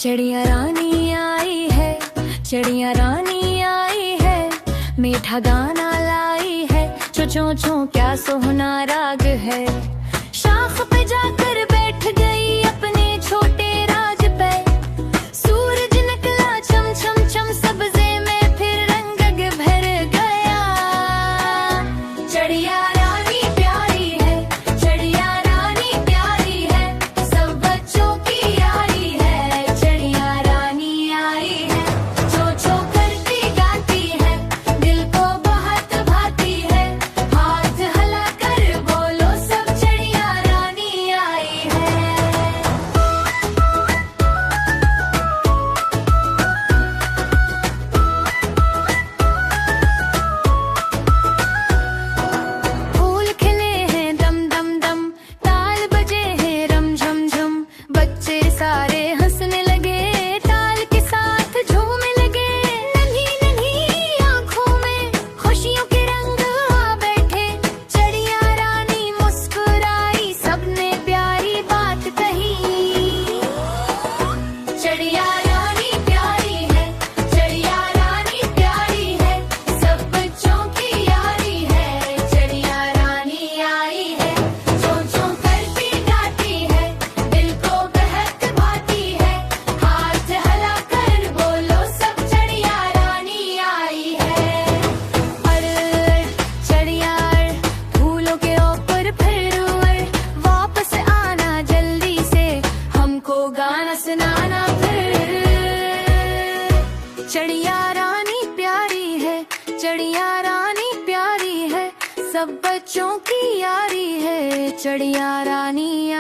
चिड़िया रानी आई है, चिड़िया रानी आई है, मीठा गाना लाई है, चो चो चो क्या सोहना राग है। शाख पे जाकर बैठ गई अपने छोटे राज पे, सूरज निकला चम चम चम, सब्जे में फिर रंग भर गया। चिड़िया रानी प्यारी है, चिड़िया रानी प्यारी है, सब बच्चों की यारी है। चिड़िया रानी आई है, चो चो करती गाती है, दिल को बहुत भाती है, हाथ हिला कर बोलो सब चिड़िया रानी आई है। फूल खिले हैं दम दम दम, ताल बजे हैं रम झम झम, बच्चे सारे हंसने लगे, ताल के साथ झूमने लगे। नन्ही नन्ही आंखों में खुशियों के रंग आ बैठे, चिड़िया रानी मुस्कुराई, सबने प्यारी बात कही। चिड़िया रानी प्यारी है, चिड़िया रानी प्यारी है, सब बच्चों की यारी है। चिड़िया रानी आई है, चों चों करती गाती है, दिल को बहक भाती है, हाथ हिला कर बोलो सब चिड़िया रानी आई है। अरे चिड़िया फूलों के ऊपर फिर उड़, वापस आना जल्दी से, हमको गाना सुनाना फिर। चिड़िया रानी प्यारी है, चिड़िया रानी प्यारी है, सब बच्चों की यारी है। चिड़िया रानी